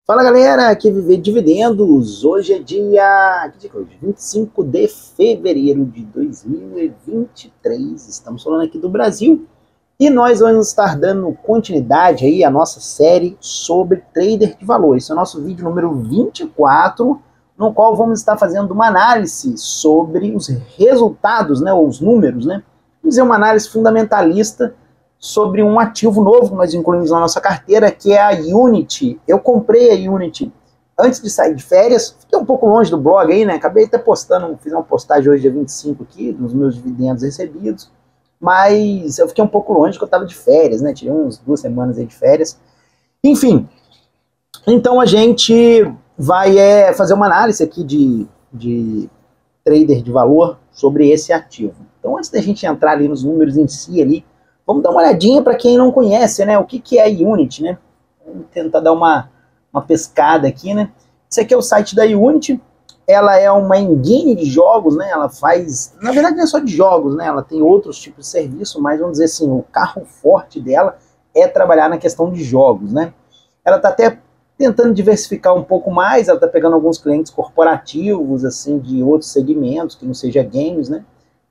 Fala galera, aqui é Viver Dividendos. Hoje é dia 25 de fevereiro de 2023. Estamos falando aqui do Brasil e nós vamos estar dando continuidade aí à nossa série sobre trader de valor. Esse é o nosso vídeo número 24, no qual vamos estar fazendo uma análise sobre os resultados, né, ou os números, né? Vamos dizer, uma análise fundamentalista sobre um ativo novo que nós incluímos na nossa carteira, que é a Unity. Eu comprei a Unity antes de sair de férias, fiquei um pouco longe do blog aí, né? Acabei até postando, fiz uma postagem hoje, dia 25 aqui, dos meus dividendos recebidos, mas eu fiquei um pouco longe porque eu estava de férias, né? Tirei uns 2 semanas aí de férias. Enfim, então a gente vai fazer uma análise aqui de trader de valor sobre esse ativo. Então, antes da gente entrar ali nos números em si ali, vamos dar uma olhadinha para quem não conhece, né? O que é a Unity, né? Vamos tentar dar uma pescada aqui, né? Esse aqui é o site da Unity. Ela é uma engine de jogos, né? Ela faz... Na verdade, não é só de jogos, né? Ela tem outros tipos de serviço, mas vamos dizer assim, o carro forte dela é trabalhar na questão de jogos, né? Ela está até tentando diversificar um pouco mais, ela está pegando alguns clientes corporativos, assim, de outros segmentos, que não seja games, né?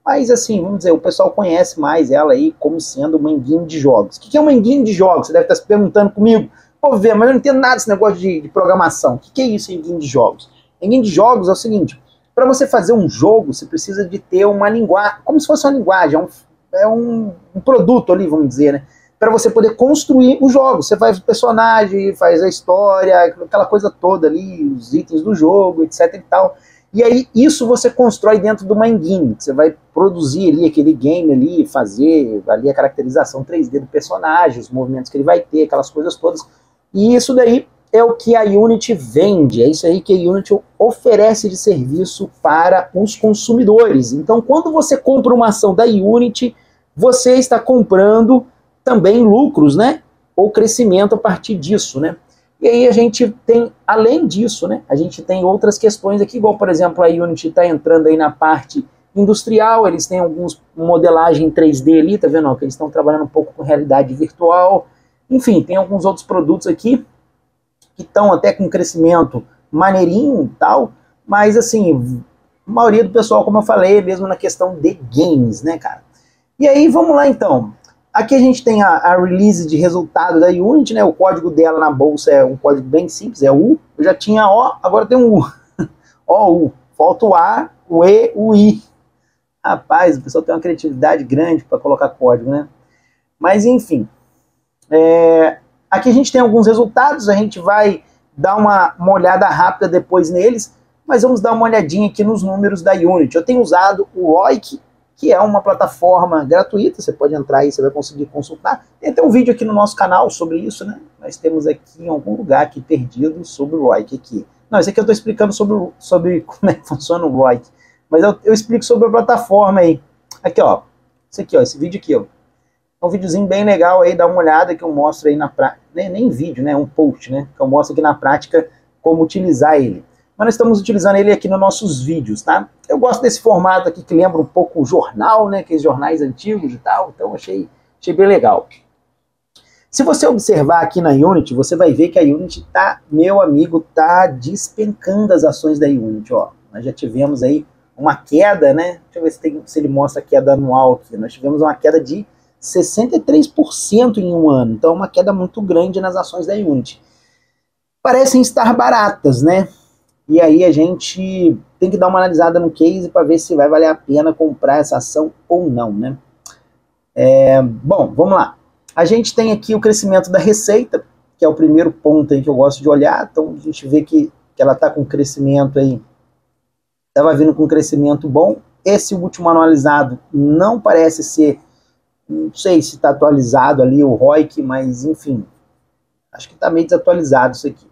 Mas assim, vamos dizer, o pessoal conhece mais ela aí como sendo uma engine de jogos. O que é uma engine de jogos? Você deve estar se perguntando comigo. Pô, Vê, mas eu não entendo nada desse negócio de programação. O que é isso, engine de jogos? Engine de jogos é o seguinte, para você fazer um jogo, você precisa de ter uma linguagem, como se fosse uma linguagem, é um produto ali, vamos dizer, né? Para você poder construir o jogo. Você faz o personagem, faz a história, aquela coisa toda ali, os itens do jogo, etc e tal. E aí isso você constrói dentro de uma engine. Você vai produzir ali aquele game ali, fazer ali a caracterização 3D do personagem, os movimentos que ele vai ter, aquelas coisas todas. E isso daí é o que a Unity vende, é isso aí que a Unity oferece de serviço para os consumidores. Então, quando você compra uma ação da Unity, você está comprando também lucros, né? Ou crescimento a partir disso, né? E aí a gente tem, além disso, né, a gente tem outras questões aqui, igual, por exemplo, a Unity está entrando aí na parte industrial, eles têm alguns modelagem 3D ali, tá vendo? Ó, que eles estão trabalhando um pouco com realidade virtual. Enfim, tem alguns outros produtos aqui que estão até com crescimento maneirinho e tal, mas assim, a maioria do pessoal, como eu falei, é mesmo na questão de games, né, cara? E aí, vamos lá então. Aqui a gente tem a release de resultado da Unity, né? O código dela na bolsa é um código bem simples, é U. Eu já tinha O, agora tem um U. OU. Falta o A, o E, o I. Rapaz, o pessoal tem uma criatividade grande para colocar código, né? Mas enfim. Aqui a gente tem alguns resultados, a gente vai dar uma olhada rápida depois neles, mas vamos dar uma olhadinha aqui nos números da Unity. Eu tenho usado o ROIC, que é uma plataforma gratuita, você pode entrar aí, você vai conseguir consultar. Tem até um vídeo aqui no nosso canal sobre isso, né? Nós temos aqui em algum lugar aqui perdido sobre o ROIC aqui. Não, esse aqui eu estou explicando sobre como é que funciona o ROIC, mas eu explico sobre a plataforma aí. Aqui, ó, esse vídeo aqui, ó. É um videozinho bem legal aí, dá uma olhada que eu mostro aí na prática, nem vídeo, né? É um post, né? Que eu mostro aqui na prática como utilizar ele. Mas nós estamos utilizando ele aqui nos nossos vídeos, tá? Eu gosto desse formato aqui que lembra um pouco o jornal, né? Aqueles jornais antigos e tal, então achei bem legal. Se você observar aqui na Unity, você vai ver que a Unity tá, meu amigo, tá despencando as ações da Unity, ó. Nós já tivemos aí uma queda, né? Deixa eu ver se ele mostra a queda anual aqui. Nós tivemos uma queda de 63% em um ano, então é uma queda muito grande nas ações da Unity. Parecem estar baratas, né? E aí a gente tem que dar uma analisada no case para ver se vai valer a pena comprar essa ação ou não, né? Bom, vamos lá. A gente tem aqui o crescimento da receita, que é o primeiro ponto aí que eu gosto de olhar. Então a gente vê que ela está com crescimento aí, estava vindo com crescimento bom. Esse último analisado não parece ser, não sei se está atualizado ali o ROIC, mas enfim, acho que está meio desatualizado isso aqui.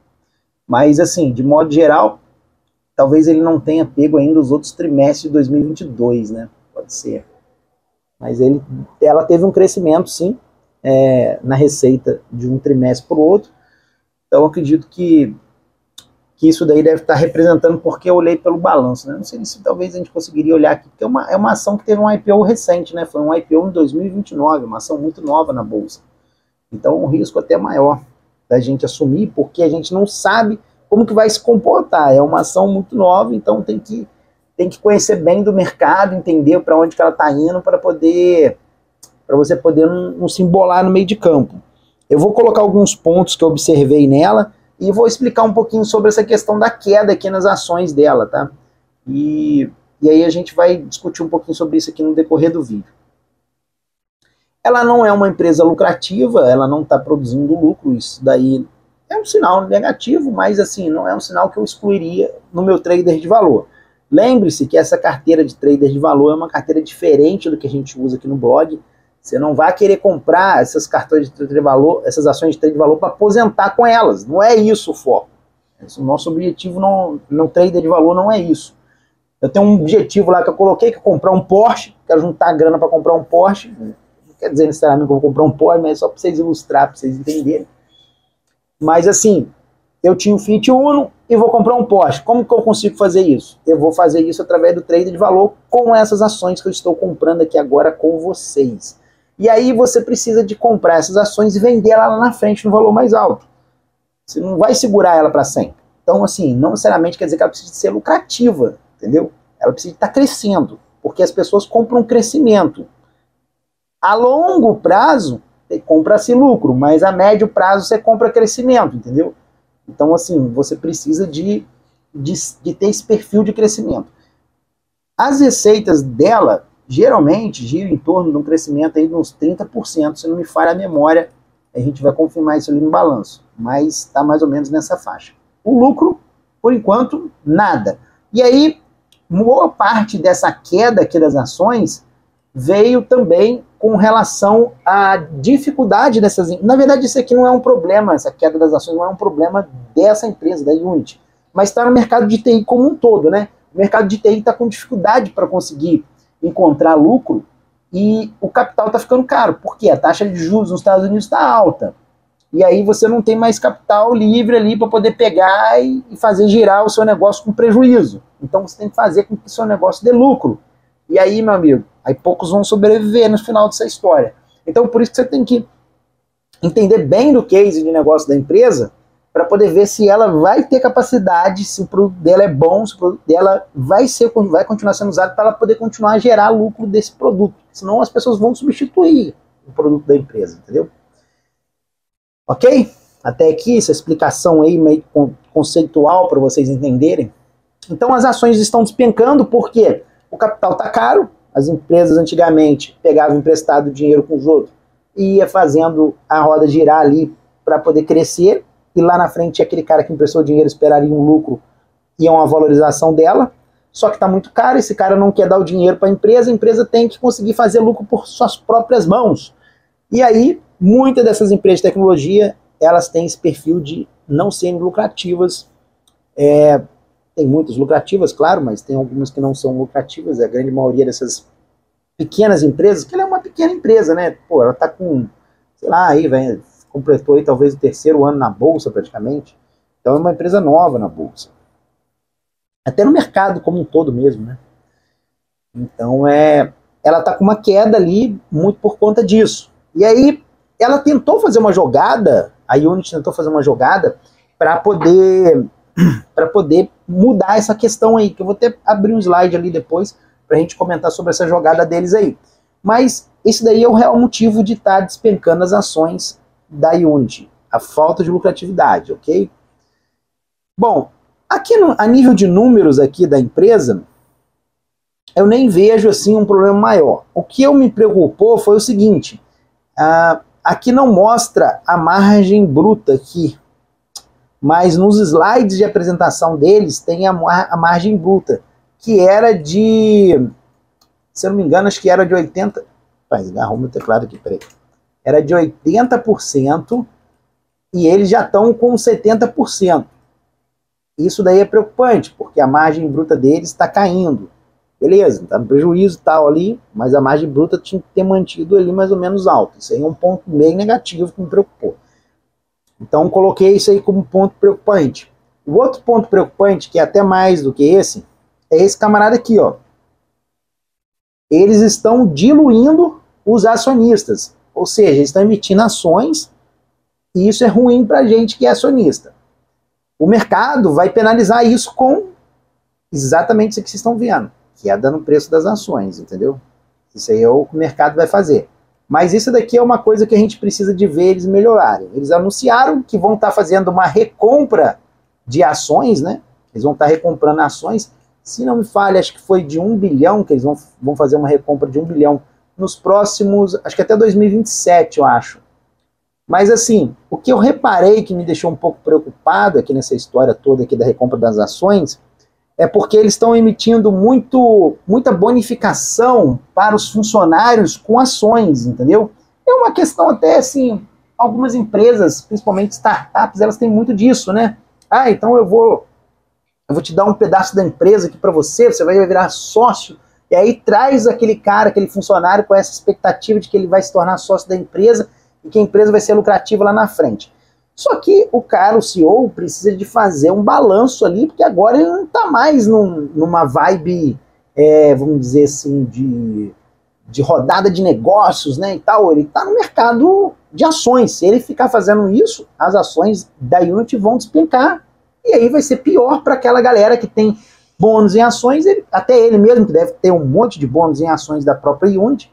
Mas assim, de modo geral, talvez ele não tenha pego ainda os outros trimestres de 2022, né? Pode ser. Mas ela teve um crescimento, sim, na receita de um trimestre para o outro. Então, acredito que isso daí deve estar representando porque eu olhei pelo balanço, né? Não sei se talvez a gente conseguiria olhar aqui, porque é uma ação que teve um IPO recente, né? Foi um IPO em 2029, uma ação muito nova na bolsa. Então, um risco até maior. da gente assumir, porque a gente não sabe como que vai se comportar. É uma ação muito nova, então tem que conhecer bem do mercado, entender para onde que ela está indo, para você poder não se embolar no meio de campo. Eu vou colocar alguns pontos que eu observei nela e vou explicar um pouquinho sobre essa questão da queda aqui nas ações dela, tá? E aí a gente vai discutir um pouquinho sobre isso aqui no decorrer do vídeo. Ela não é uma empresa lucrativa, ela não está produzindo lucro, isso daí é um sinal negativo, mas assim, não é um sinal que eu excluiria no meu trader de valor. Lembre-se que essa carteira de trader de valor é uma carteira diferente do que a gente usa aqui no blog. Você não vai querer comprar essas cartões de trade de valor, essas ações de trade de valor para aposentar com elas. Não é isso o foco. O nosso objetivo no trader de valor não é isso. Eu tenho um objetivo lá que eu coloquei, que é comprar um Porsche. Quero juntar grana para comprar um Porsche. Não quer dizer necessariamente que eu vou comprar um Porsche, mas é só para vocês ilustrar, para vocês entenderem. Mas assim, eu tinha um Fiat Uno e vou comprar um Porsche. Como que eu consigo fazer isso? Eu vou fazer isso através do trader de valor com essas ações que eu estou comprando aqui agora com vocês. E aí você precisa de comprar essas ações e vender ela lá na frente no valor mais alto. Você não vai segurar ela para sempre. Então, assim, não necessariamente quer dizer que ela precisa ser lucrativa, entendeu? Ela precisa estar crescendo, porque as pessoas compram crescimento. A longo prazo, compra-se lucro, mas a médio prazo você compra crescimento, entendeu? Então, assim, você precisa de ter esse perfil de crescimento. As receitas dela geralmente gira em torno de um crescimento aí de uns 30%, se não me falha a memória, a gente vai confirmar isso ali no balanço, mas está mais ou menos nessa faixa. O lucro, por enquanto, nada. E aí, boa parte dessa queda aqui das ações veio também com relação à dificuldade dessas... Na verdade, isso aqui não é um problema, essa queda das ações não é um problema dessa empresa, da Unity, mas está no mercado de TI como um todo, né? O mercado de TI está com dificuldade para conseguir encontrar lucro e o capital está ficando caro, porque a taxa de juros nos Estados Unidos está alta. E aí você não tem mais capital livre ali para poder pegar e fazer girar o seu negócio com prejuízo. Então você tem que fazer com que o seu negócio dê lucro. E aí, meu amigo, aí poucos vão sobreviver no final dessa história. Então por isso que você tem que entender bem do case de negócio da empresa para poder ver se ela vai ter capacidade, se o produto dela é bom, se o produto dela vai continuar sendo usado para ela poder continuar a gerar lucro desse produto. Senão as pessoas vão substituir o produto da empresa, entendeu? Ok? Até aqui essa explicação aí meio conceitual para vocês entenderem. Então as ações estão despencando porque o capital está caro. As empresas antigamente pegavam emprestado dinheiro com os outros e ia fazendo a roda girar ali para poder crescer. E lá na frente aquele cara que emprestou dinheiro esperaria um lucro e uma valorização dela, só que está muito caro, esse cara não quer dar o dinheiro para a empresa tem que conseguir fazer lucro por suas próprias mãos. E aí, muitas dessas empresas de tecnologia, elas têm esse perfil de não serem lucrativas. Tem muitas lucrativas, claro, mas tem algumas que não são lucrativas, a grande maioria dessas pequenas empresas, que ela é uma pequena empresa, né? Pô, ela está com, sei lá, aí, velho, completou aí talvez o 3º ano na Bolsa praticamente. Então é uma empresa nova na Bolsa. Até no mercado como um todo mesmo, né? Então ela tá com uma queda ali muito por conta disso. E aí ela tentou fazer uma jogada, a Unity tentou fazer uma jogada para poder mudar essa questão aí, que eu vou até abrir um slide ali depois para a gente comentar sobre essa jogada deles aí. Mas esse daí é o real motivo de estar despencando as ações da Unity, a falta de lucratividade, ok? Bom, aqui a nível de números aqui da empresa, eu nem vejo assim um problema maior. O que me preocupou foi o seguinte, aqui não mostra a margem bruta aqui, mas nos slides de apresentação deles tem a margem bruta, que era de, se eu não me engano, acho que era de 80%, agarrou meu teclado aqui, peraí. Era de 80% e eles já estão com 70%. Isso daí é preocupante, porque a margem bruta deles está caindo. Beleza, está no prejuízo e tal ali, mas a margem bruta tinha que ter mantido ali mais ou menos alta. Isso aí é um ponto bem negativo que me preocupou. Então coloquei isso aí como ponto preocupante. O outro ponto preocupante, que é até mais do que esse, é esse camarada aqui, ó. Eles estão diluindo os acionistas. Ou seja, eles estão emitindo ações E isso é ruim para a gente que é acionista. O mercado vai penalizar isso com exatamente isso que vocês estão vendo, que é dando preço das ações, entendeu? Isso aí é o que o mercado vai fazer. Mas isso daqui é uma coisa que a gente precisa de ver eles melhorarem. Eles anunciaram que vão estar fazendo uma recompra de ações, né? Eles vão estar recomprando ações. Se não me falha, acho que foi de 1 bilhão, que eles vão fazer uma recompra de 1 bilhão nos próximos, acho que até 2027, eu acho. Mas assim, o que eu reparei que me deixou um pouco preocupado aqui nessa história toda aqui da recompra das ações, é porque eles estão emitindo muita bonificação para os funcionários com ações, entendeu? É uma questão até assim, algumas empresas, principalmente startups, elas têm muito disso, né? Ah, então eu vou te dar um pedaço da empresa aqui para você vai virar sócio, e aí traz aquele cara, aquele funcionário com essa expectativa de que ele vai se tornar sócio da empresa e que a empresa vai ser lucrativa lá na frente. Só que o cara, o CEO, precisa de fazer um balanço ali, porque agora ele não está mais numa vibe, vamos dizer assim, de rodada de negócios, né, e tal. Ele está no mercado de ações. Se ele ficar fazendo isso, as ações da Unity vão despencar. E aí vai ser pior para aquela galera que tem bônus em ações, até ele mesmo, que deve ter um monte de bônus em ações da própria Unity,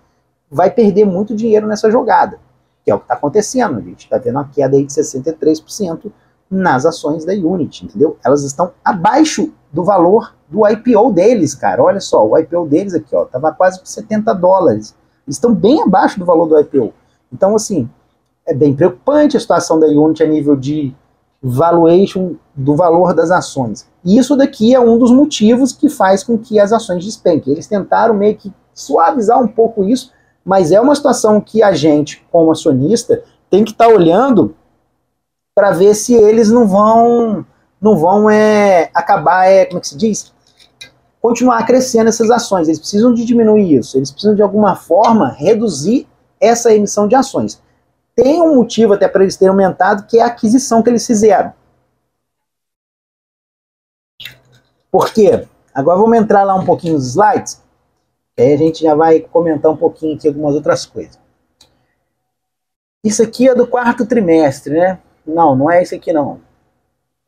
vai perder muito dinheiro nessa jogada. Que é o que está acontecendo. A gente está vendo uma queda aí de 63% nas ações da Unity, entendeu? Elas estão abaixo do valor do IPO deles, cara. Olha só, o IPO deles aqui, ó, estava quase por $70. Eles estão bem abaixo do valor do IPO. Então, assim, é bem preocupante a situação da Unity a nível de valuation do valor das ações. E isso daqui é um dos motivos que faz com que as ações despenquem. Eles tentaram meio que suavizar um pouco isso, mas é uma situação que a gente, como acionista, tem que estar olhando para ver se eles não vão acabar, como é que se diz? Continuar crescendo essas ações. Eles precisam de diminuir isso. Eles precisam de alguma forma reduzir essa emissão de ações. Tem um motivo até para eles terem aumentado, que é a aquisição que eles fizeram. Por quê? Agora vamos entrar lá um pouquinho nos slides. Aí a gente já vai comentar um pouquinho aqui algumas outras coisas. Isso aqui é do quarto trimestre, né? Não, não é esse aqui não.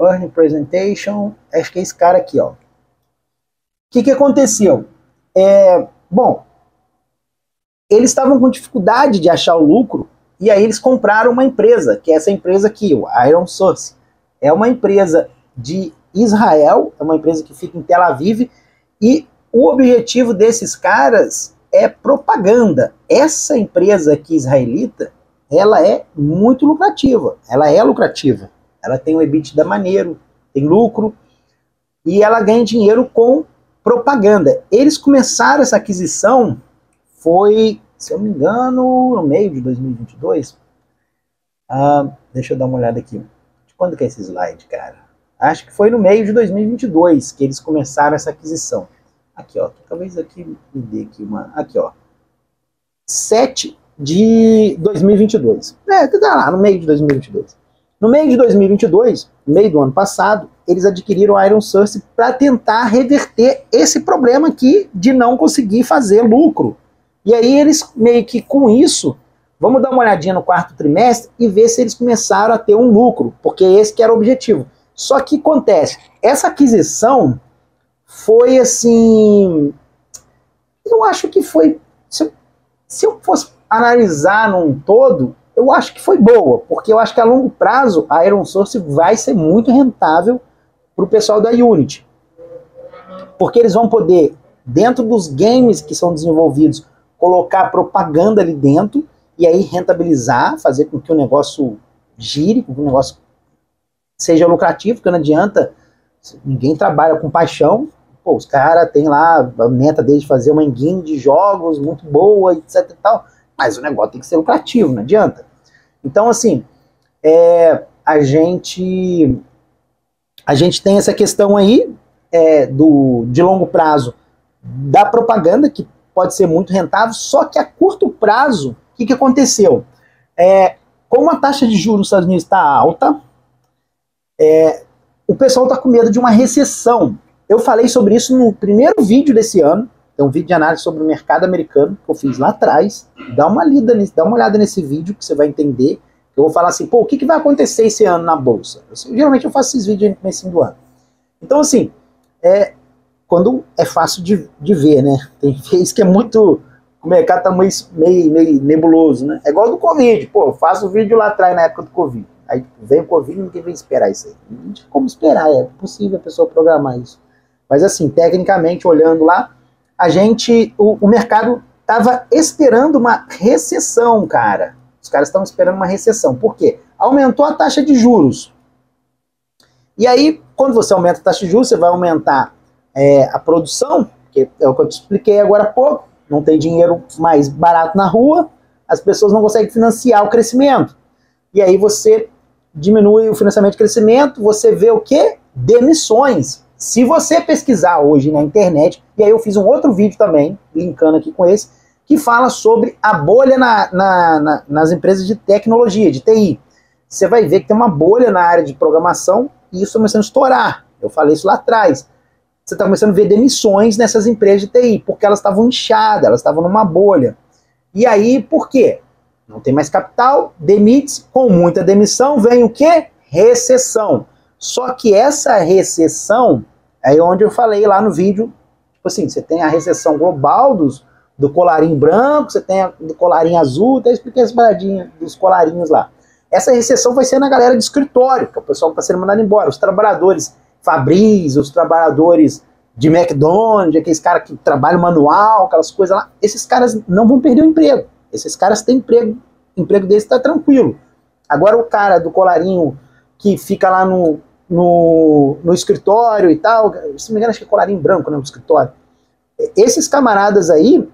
Earning Presentation, acho que é esse cara aqui, ó. O que aconteceu? Bom, eles estavam com dificuldade de achar o lucro, e aí eles compraram uma empresa, que é essa empresa aqui, o Iron Source. É uma empresa de Israel, é uma empresa que fica em Tel Aviv, e o objetivo desses caras é propaganda. Essa empresa aqui israelita, ela é muito lucrativa. Ela é lucrativa. Ela tem um EBITDA maneiro, tem lucro, e ela ganha dinheiro com propaganda. Eles começaram essa aquisição, foi, se eu não me engano, no meio de 2022. Deixa eu dar uma olhada aqui. De quando que é esse slide, cara? Acho que foi no meio de 2022 que eles começaram essa aquisição. Aqui, ó, talvez aqui me dê aqui uma... Aqui, ó. 7 de 2022. Tá lá, no meio de 2022. No meio de 2022, no meio do ano passado, eles adquiriram a Iron Source para tentar reverter esse problema aqui de não conseguir fazer lucro. E aí eles, meio que com isso, vamos dar uma olhadinha no quarto trimestre e ver se eles começaram a ter um lucro, porque esse que era o objetivo. Só que acontece, essa aquisição foi assim, eu acho que foi, se eu fosse analisar num todo, eu acho que foi boa, porque eu acho que a longo prazo a Iron Source vai ser muito rentável para o pessoal da Unity, porque eles vão poder, dentro dos games que são desenvolvidos, colocar propaganda ali dentro, e aí rentabilizar, fazer com que o negócio gire, com que o negócio seja lucrativo, porque não adianta, ninguém trabalha com paixão. Pô, os caras têm lá a meta deles de fazer uma engine de jogos muito boa, etc e tal, mas o negócio tem que ser lucrativo, não adianta. Então, assim, a gente tem essa questão aí de longo prazo da propaganda, que pode ser muito rentável, só que a curto prazo, o que aconteceu? Como a taxa de juros nos Estados Unidos está alta, o pessoal está com medo de uma recessão. Eu falei sobre isso no primeiro vídeo desse ano, tem um vídeo de análise sobre o mercado americano que eu fiz lá atrás. Dá uma olhada nesse vídeo que você vai entender. Eu vou falar assim, pô, o que vai acontecer esse ano na Bolsa? Geralmente eu faço esses vídeos no começo do ano. Então, assim, quando é fácil de ver, né? Tem vezes que é muito... O mercado tá meio nebuloso, né? É igual do Covid. Pô, eu faço o vídeo lá atrás, na época do Covid. Aí vem o Covid e ninguém vem esperar isso aí. Não tinha como esperar, é possível a pessoa programar isso. Mas assim, tecnicamente, olhando lá, o mercado estava esperando uma recessão, cara. Os caras estavam esperando uma recessão. Por quê? Aumentou a taxa de juros. E aí, quando você aumenta a taxa de juros, você vai aumentar a produção, que é o que eu te expliquei agora há pouco. Não tem dinheiro mais barato na rua, as pessoas não conseguem financiar o crescimento. E aí você diminui o financiamento de crescimento, você vê o quê? Demissões. Se você pesquisar hoje na internet, e aí eu fiz um outro vídeo também, linkando aqui com esse, que fala sobre a bolha nas empresas de tecnologia, de TI. Você vai ver que tem uma bolha na área de programação e isso está começando a estourar. Eu falei isso lá atrás. Você está começando a ver demissões nessas empresas de TI, porque elas estavam inchadas, elas estavam numa bolha. E aí, por quê? Não tem mais capital, demite-se, com muita demissão vem o quê? Recessão. Só que essa recessão, é onde eu falei lá no vídeo, tipo assim, você tem a recessão global do colarinho branco, você tem a do colarinho azul, até expliquei as paradinhas dos colarinhos lá. Essa recessão vai ser na galera de escritório, que é o pessoal que está sendo mandado embora, os trabalhadores Fabris, os trabalhadores de McDonald's, aqueles caras que trabalham manual, aquelas coisas lá, esses caras não vão perder o emprego. Esses caras têm emprego, o emprego deles está tranquilo. Agora o cara do colarinho que fica lá no escritório e tal, se não me engano acho que é colarinho branco, né, no escritório. Esses camaradas aí,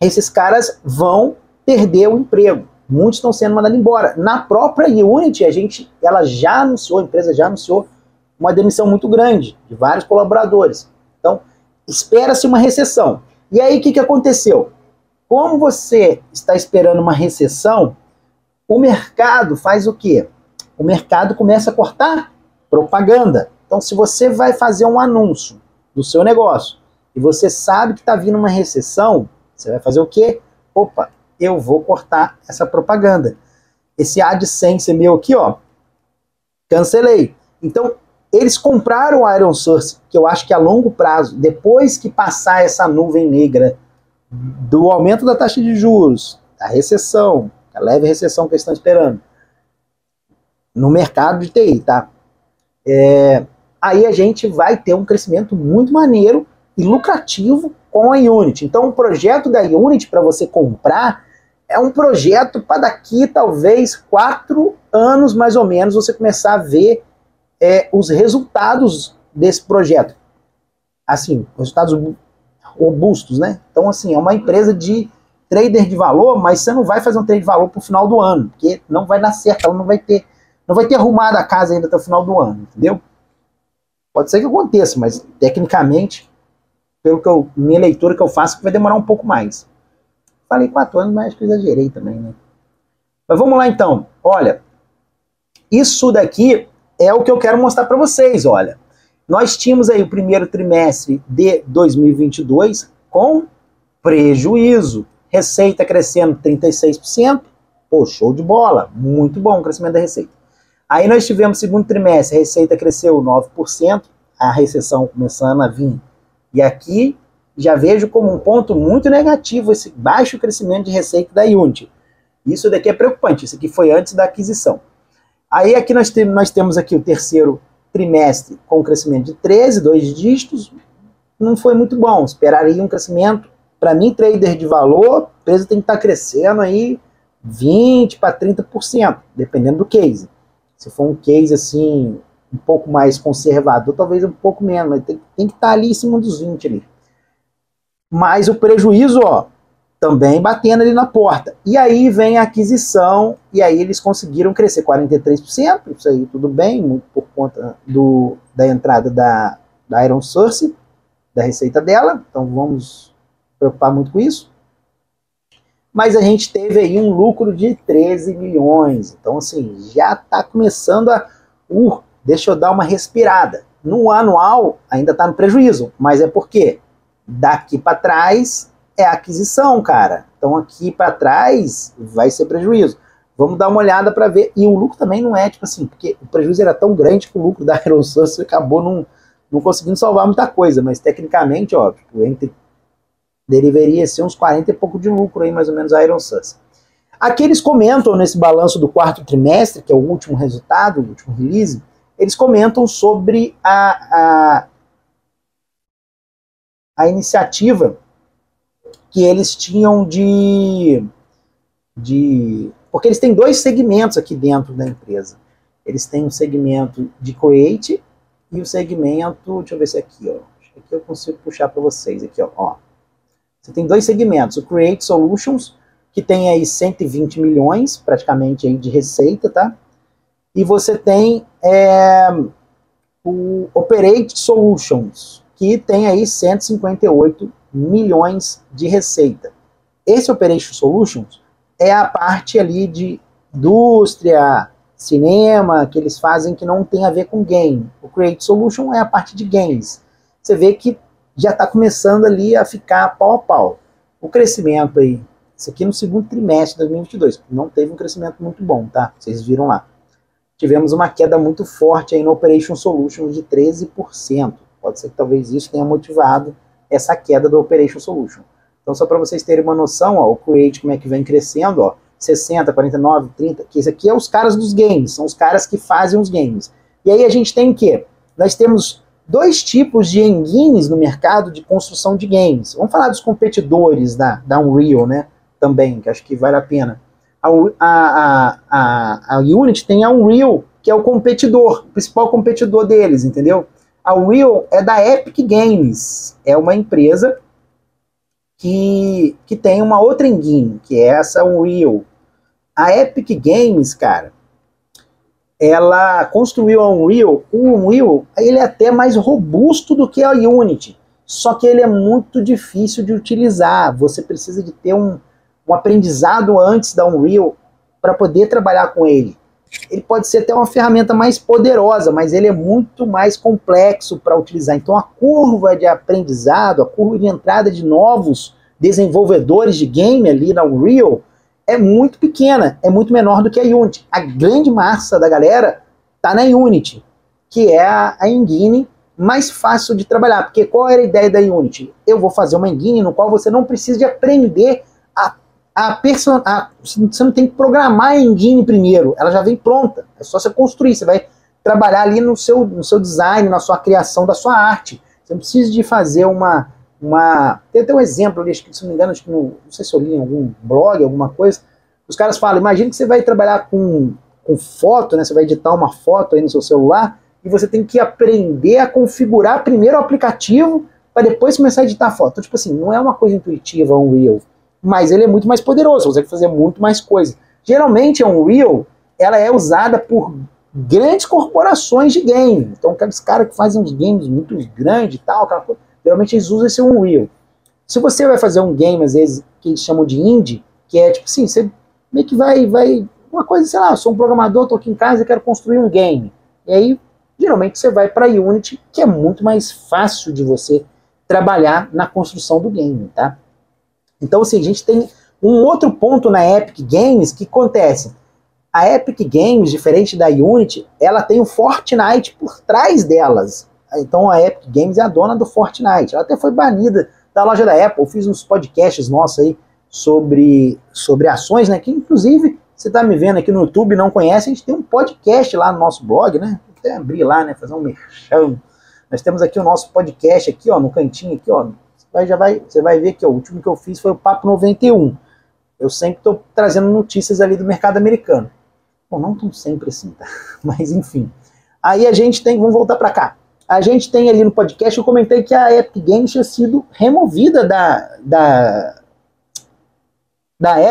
esses caras vão perder o emprego. Muitos estão sendo mandados embora. Na própria Unity, a empresa já anunciou uma demissão muito grande de vários colaboradores. Então, espera-se uma recessão. E aí, o que aconteceu? Como você está esperando uma recessão, o mercado faz o quê? O mercado começa a cortar propaganda. Então, se você vai fazer um anúncio do seu negócio e você sabe que está vindo uma recessão, você vai fazer o quê? Opa, eu vou cortar essa propaganda. Esse AdSense meu aqui, ó, cancelei. Então, eles compraram a IronSource, que eu acho que a longo prazo, depois que passar essa nuvem negra do aumento da taxa de juros, da recessão, a leve recessão que eles estão esperando, no mercado de TI, tá? Aí a gente vai ter um crescimento muito maneiro e lucrativo com a Unity. Então o projeto da Unity para você comprar é um projeto para daqui talvez 4 anos mais ou menos você começar a ver os resultados desse projeto. Assim, resultados robustos, né? Então assim, é uma empresa de trader de valor, mas você não vai fazer um trade de valor para o final do ano, porque não vai dar certo, ela não vai ter arrumado a casa ainda até o final do ano, entendeu? Pode ser que aconteça, mas tecnicamente, minha leitura que eu faço, vai demorar um pouco mais. Falei 4 anos, mas acho que eu exagerei também, né? Mas vamos lá então. Olha, isso daqui é o que eu quero mostrar para vocês, olha. Nós tínhamos aí o primeiro trimestre de 2022 com prejuízo. Receita crescendo 36%. Pô, show de bola. Muito bom o crescimento da receita. Aí nós tivemos segundo trimestre, a receita cresceu 9%, a recessão começando a vir. E aqui já vejo como um ponto muito negativo esse baixo crescimento de receita da Unity. Isso daqui é preocupante, isso aqui foi antes da aquisição. Aí aqui nós temos aqui o terceiro trimestre com um crescimento de 13, 2 dígitos, não foi muito bom, esperaria um crescimento, para mim trader de valor, a empresa tem que estar crescendo aí 20% para 30%, dependendo do case. Se for um case assim, um pouco mais conservador, talvez um pouco menos, mas tem que estar ali em cima dos 20 ali. Mas o prejuízo, ó, também batendo ali na porta. E aí vem a aquisição, e aí eles conseguiram crescer 43%, isso aí tudo bem, muito por conta da entrada da IronSource, da receita dela, então vamos preocupar muito com isso. Mas a gente teve aí um lucro de 13 milhões. Então, assim, já está começando a... deixa eu dar uma respirada. No anual, ainda está no prejuízo. Mas é porque daqui para trás é a aquisição, cara. Então, aqui para trás vai ser prejuízo. Vamos dar uma olhada para ver. E o lucro também não é, tipo assim, porque o prejuízo era tão grande que o lucro da Aerosource acabou não conseguindo salvar muita coisa, mas tecnicamente, ó, tipo, deveria ser uns 40 e pouco de lucro aí, mais ou menos, a Aerosource. Aqui eles comentam nesse balanço do quarto trimestre, que é o último resultado, o último release, eles comentam sobre a iniciativa que eles tinham porque eles têm dois segmentos aqui dentro da empresa. Eles têm um segmento de Create e o segmento, deixa eu ver se é aqui, ó. Aqui eu consigo puxar para vocês, aqui, ó. Você tem dois segmentos, o Create Solutions, que tem aí 120 milhões, praticamente, aí de receita, tá? E você tem o Operate Solutions, que tem aí 158 milhões de receita. Esse Operation Solutions é a parte ali de indústria, cinema, que eles fazem que não tem a ver com game. O Create Solution é a parte de games. Você vê que já está começando ali a ficar pau a pau. O crescimento aí, isso aqui no segundo trimestre de 2022, não teve um crescimento muito bom, tá? Vocês viram lá. Tivemos uma queda muito forte aí no Operation Solutions de 13%. Pode ser que talvez isso tenha motivado essa queda do Operation Solution. Então, só para vocês terem uma noção, ó, o Create, como é que vem crescendo, ó, 60, 49, 30, que esse aqui é os caras dos games, são os caras que fazem os games. E aí a gente tem o quê? Nós temos dois tipos de engines no mercado de construção de games. Vamos falar dos competidores da Unreal, né, também, que acho que vale a pena. A Unity tem a Unreal, que é o competidor, o principal competidor deles, entendeu? A Unreal é da Epic Games, é uma empresa que tem uma outra engine, que é essa Unreal. A Epic Games, cara, ela construiu a Unreal. O Unreal, ele é até mais robusto do que a Unity, só que ele é muito difícil de utilizar. Você precisa de ter um aprendizado antes da Unreal para poder trabalhar com ele. Ele pode ser até uma ferramenta mais poderosa, mas ele é muito mais complexo para utilizar. Então a curva de aprendizado, a curva de entrada de novos desenvolvedores de game ali na Unreal é muito pequena, é muito menor do que a Unity. A grande massa da galera está na Unity, que é a engine mais fácil de trabalhar. Porque qual era a ideia da Unity? Eu vou fazer uma engine no qual você não precisa de aprender você não tem que programar a engine primeiro, ela já vem pronta, é só você construir, você vai trabalhar ali no seu design, na sua criação da sua arte. Você não precisa de fazer tem até um exemplo ali, acho que, se não me engano, acho que não sei se eu li em algum blog, alguma coisa, os caras falam, imagina que você vai trabalhar com foto, né, você vai editar uma foto aí no seu celular, e você tem que aprender a configurar primeiro o aplicativo, para depois começar a editar a foto. Então, tipo assim, não é uma coisa intuitiva, um Unreal, mas ele é muito mais poderoso, você consegue fazer muito mais coisa. Geralmente a Unreal, ela é usada por grandes corporações de game. Então aqueles caras que fazem uns games muito grandes e tal, geralmente eles usam esse Unreal. Se você vai fazer um game, às vezes, que eles chamam de indie, que é tipo assim, você meio que vai uma coisa, sei lá, eu sou um programador, tô aqui em casa e quero construir um game. E aí, geralmente você vai para a Unity, que é muito mais fácil de você trabalhar na construção do game, tá? Então, assim, a gente tem um outro ponto na Epic Games que acontece. A Epic Games, diferente da Unity, ela tem o Fortnite por trás delas. Então a Epic Games é a dona do Fortnite. Ela até foi banida da loja da Apple. Eu fiz uns podcasts nossos aí sobre ações, né? Que inclusive, você tá me vendo aqui no YouTube e não conhece, a gente tem um podcast lá no nosso blog, né? Vou até abrir lá, né? Fazer um merchan. Nós temos aqui o nosso podcast aqui, ó, no cantinho aqui, ó. Você vai ver que ó, o último que eu fiz foi o Papo 91. Eu sempre estou trazendo notícias ali do mercado americano. Bom, não tão sempre assim, tá? Mas enfim. Aí a gente tem, vamos voltar para cá. A gente tem ali no podcast, eu comentei que a Epic Games tinha sido removida da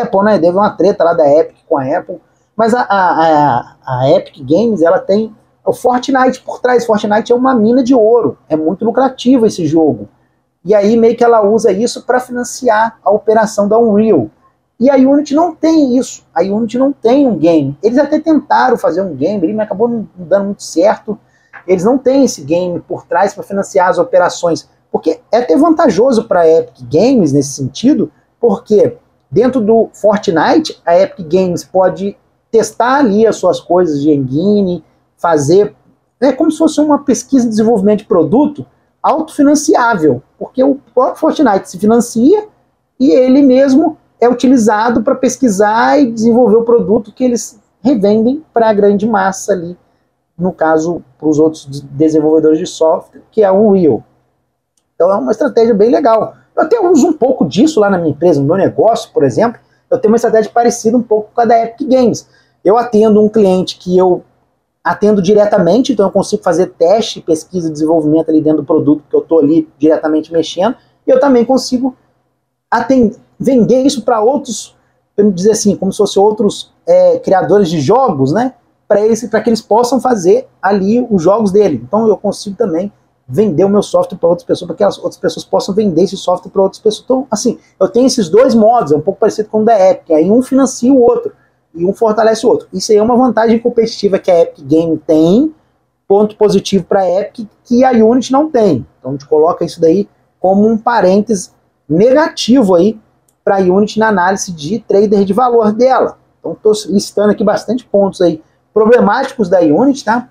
Apple, né? Teve uma treta lá da Epic com a Apple. Mas a Epic Games, ela tem o Fortnite por trás. Fortnite é uma mina de ouro. É muito lucrativo esse jogo. E aí meio que ela usa isso para financiar a operação da Unreal. E a Unity não tem isso. A Unity não tem um game. Eles até tentaram fazer um game, mas acabou não dando muito certo. Eles não têm esse game por trás para financiar as operações. Porque é até vantajoso para a Epic Games nesse sentido, porque dentro do Fortnite, a Epic Games pode testar ali as suas coisas de engine, fazer, é como se fosse uma pesquisa e desenvolvimento de produto autofinanciável, porque o próprio Fortnite se financia e ele mesmo é utilizado para pesquisar e desenvolver o produto que eles revendem para a grande massa ali, no caso, para os outros desenvolvedores de software, que é a Unreal. Então é uma estratégia bem legal. Eu até uso um pouco disso lá na minha empresa, no meu negócio, por exemplo, eu tenho uma estratégia parecida um pouco com a da Epic Games. Eu atendo um cliente que eu atendo diretamente, então eu consigo fazer teste, pesquisa e desenvolvimento ali dentro do produto que eu estou ali diretamente mexendo, e eu também consigo vender isso para outros, vamos dizer assim, como se fossem outros criadores de jogos, né? Para que eles possam fazer ali os jogos dele. Então eu consigo também vender o meu software para outras pessoas, para que as outras pessoas possam vender esse software para outras pessoas. Então, assim, eu tenho esses dois modos, é um pouco parecido com o da Epic, aí um financia o outro, e um fortalece o outro. Isso aí é uma vantagem competitiva que a Epic Game tem, ponto positivo para a Epic, que a Unity não tem. Então a gente coloca isso daí como um parêntese negativo aí para a Unity na análise de trader de valor dela. Então estou listando aqui bastante pontos aí problemáticos da Unity, tá?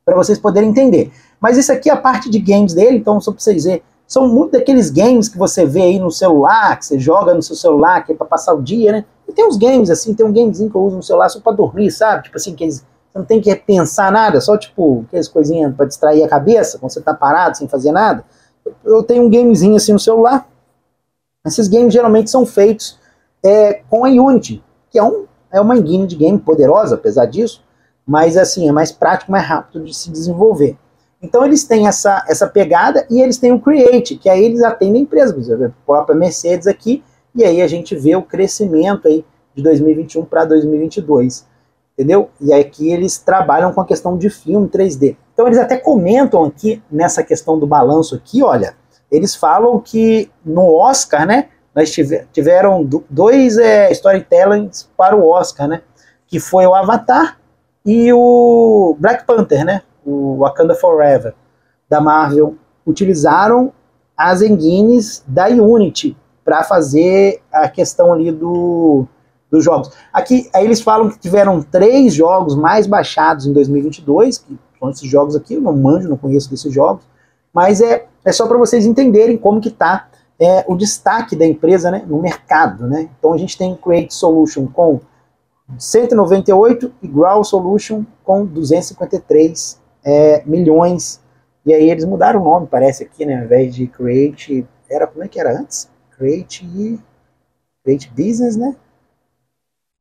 Para vocês poderem entender. Mas isso aqui é a parte de games dele, então só para vocês verem, são muito daqueles games que você vê aí no celular, que você joga no seu celular, que é para passar o dia, né? E tem uns games assim, tem um gamezinho que eu uso no celular só para dormir, sabe? Tipo assim, que você não tem que pensar nada, só tipo, aquelas coisinhas para distrair a cabeça, quando você tá parado, sem fazer nada. Eu tenho um gamezinho assim no celular. Esses games geralmente são feitos com a Unity, que é uma engine de game poderosa, apesar disso, mas assim, é mais prático, mais rápido de se desenvolver. Então eles têm essa pegada e eles têm o Create, que aí eles atendem empresas, a própria Mercedes aqui, e aí a gente vê o crescimento aí de 2021 para 2022, entendeu? E aqui eles trabalham com a questão de filme 3D. Então eles até comentam aqui, nessa questão do balanço aqui, olha, eles falam que no Oscar, né, nós tiveram dois storytellings para o Oscar, né, que foi o Avatar e o Black Panther, né, o Wakanda Forever, da Marvel, utilizaram as engines da Unity para fazer a questão ali dos jogos. Aqui, aí eles falam que tiveram 3 jogos mais baixados em 2022, que são esses jogos aqui, eu não manjo, não conheço desses jogos, mas é só para vocês entenderem como que está o destaque da empresa, né, no mercado, né? Então a gente tem Create Solution com 198 e Grow Solution com 253 milhões. E aí eles mudaram o nome, parece aqui, né? Ao invés de Create, como é que era antes? Create Business, né?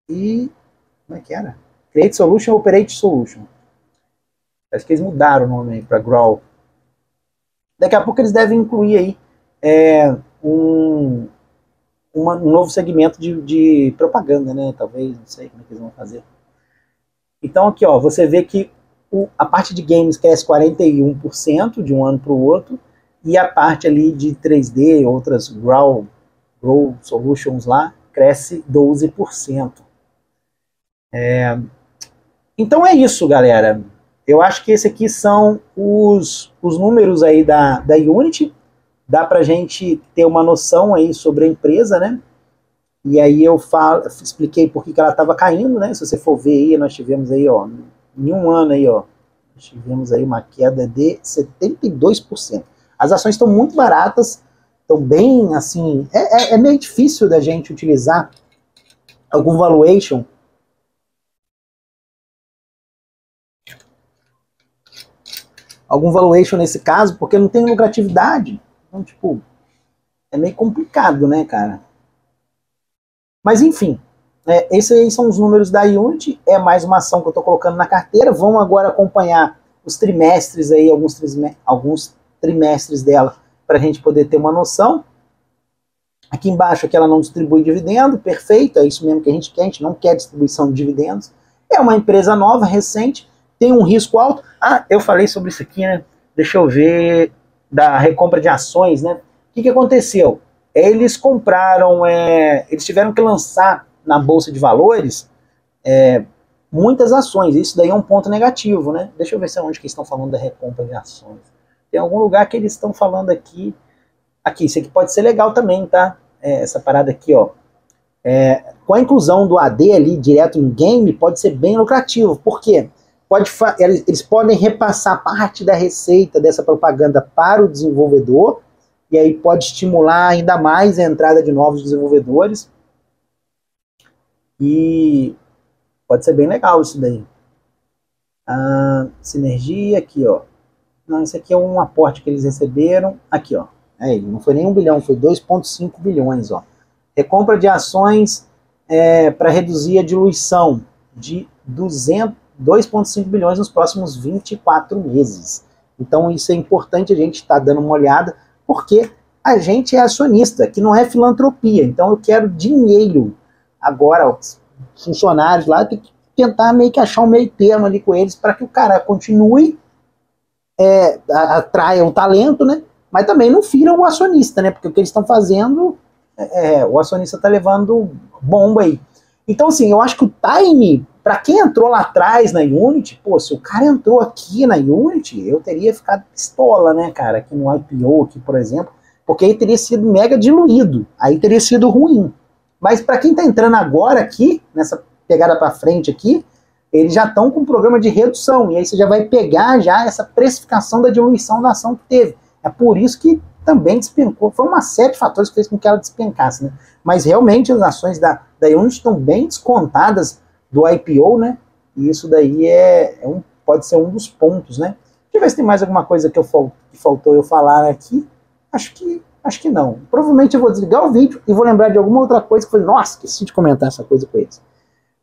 E como é que era? Create Solution, Operate Solution. Parece que eles mudaram o nome aí para Grow. Daqui a pouco eles devem incluir aí um novo segmento de propaganda, né? Talvez, não sei como é que eles vão fazer. Então aqui, ó, você vê que a parte de games cresce 41% de um ano para o outro, e a parte ali de 3D, outras Grow Solutions lá, cresce 12%. Então é isso, galera. Eu acho que esse aqui são os números aí da Unity. Dá pra gente ter uma noção aí sobre a empresa, né? E aí eu expliquei por que ela estava caindo, né? Se você for ver aí, nós tivemos aí, ó, em um ano aí, ó, nós tivemos aí uma queda de 72%. As ações estão muito baratas, estão bem, assim, é meio difícil da gente utilizar algum valuation nesse caso, porque não tem lucratividade. Então, tipo, é meio complicado, né, cara? Mas, enfim, esses aí são os números da Unity, é mais uma ação que eu estou colocando na carteira. Vamos agora acompanhar os trimestres aí, alguns trimestres dela, para a gente poder ter uma noção. Aqui embaixo, aqui ela não distribui dividendo, perfeito, é isso mesmo que a gente não quer distribuição de dividendos. É uma empresa nova, recente, tem um risco alto. Ah, eu falei sobre isso aqui, né? Deixa eu ver, da recompra de ações, né? O que aconteceu? Eles compraram, eles tiveram que lançar na Bolsa de Valores muitas ações. Isso daí é um ponto negativo, né? Deixa eu ver se é onde que estão falando da recompra de ações. Tem algum lugar que eles estão falando aqui. Aqui, isso aqui pode ser legal também, tá? Essa parada aqui, ó. Com a inclusão do AD ali direto no game, pode ser bem lucrativo. Por quê? Eles podem repassar parte da receita dessa propaganda para o desenvolvedor, e aí pode estimular ainda mais a entrada de novos desenvolvedores. E pode ser bem legal isso daí. Sinergia, aqui, ó. Não, esse aqui é um aporte que eles receberam. Aqui, ó. Não foi nem 1 bilhão, foi 2,5 bilhões, ó. Recompra de ações para reduzir a diluição de 2,5 bilhões nos próximos 24 meses. Então isso é importante a gente estar dando uma olhada, porque a gente é acionista, que não é filantropia. Então eu quero dinheiro. Agora, os funcionários lá tem que tentar meio que achar um meio termo ali com eles para que o cara continue, atraia um talento, né? Mas também não fira o acionista, né? Porque o que eles estão fazendo, o acionista está levando bomba aí. Então, assim, eu acho que o time, para quem entrou lá atrás na Unity, pô, se o cara entrou aqui na Unity, eu teria ficado pistola, né, cara, aqui no IPO, aqui, por exemplo, porque aí teria sido mega diluído, aí teria sido ruim. Mas para quem está entrando agora aqui, nessa pegada para frente aqui, eles já estão com um programa de redução, e aí você já vai pegar já essa precificação da diluição da ação que teve. É por isso que também despencou. Foi uma série de fatores que fez com que ela despencasse, né? Mas realmente as ações da Unity estão bem descontadas do IPO, né? E isso daí pode ser um dos pontos, né? Deixa eu ver se tem mais alguma coisa que faltou eu falar aqui. Acho que não. Provavelmente eu vou desligar o vídeo e vou lembrar de alguma outra coisa que eu falei, nossa, esqueci de comentar essa coisa com eles.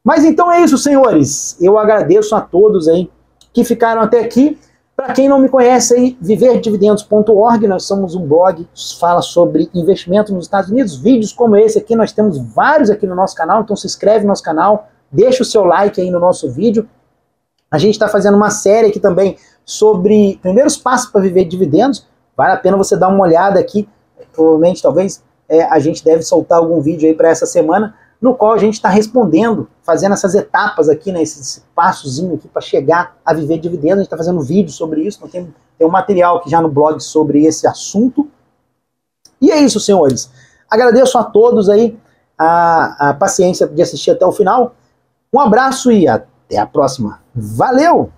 Mas então é isso, senhores. Eu agradeço a todos aí que ficaram até aqui. Para quem não me conhece aí, viverdividendos.org, nós somos um blog que fala sobre investimento nos Estados Unidos. Vídeos como esse aqui, nós temos vários aqui no nosso canal, então se inscreve no nosso canal, deixa o seu like aí no nosso vídeo. A gente está fazendo uma série aqui também sobre primeiros passos para viver de dividendos. Vale a pena você dar uma olhada aqui. Provavelmente, talvez, a gente deve soltar algum vídeo aí para essa semana, no qual a gente está respondendo, fazendo essas etapas aqui, né, esse passozinho aqui para chegar a viver dividendos. A gente está fazendo vídeo sobre isso, então tem um material aqui já no blog sobre esse assunto. E é isso, senhores. Agradeço a todos aí a paciência de assistir até o final. Um abraço e até a próxima. Valeu!